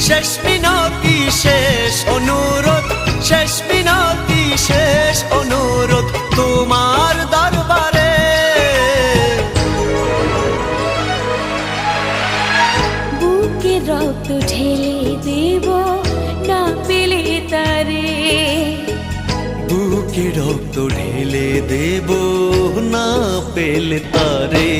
শেষ মিনতি শেষ অনুরোধ, শেষ মিনতি শেষ অনুরোধ তোমার দরবারে। বুকে রক্ত ঢেলে দেব না পেলে তারে, বুকে রক্ত ঢেলে দেব না পেলে তারে।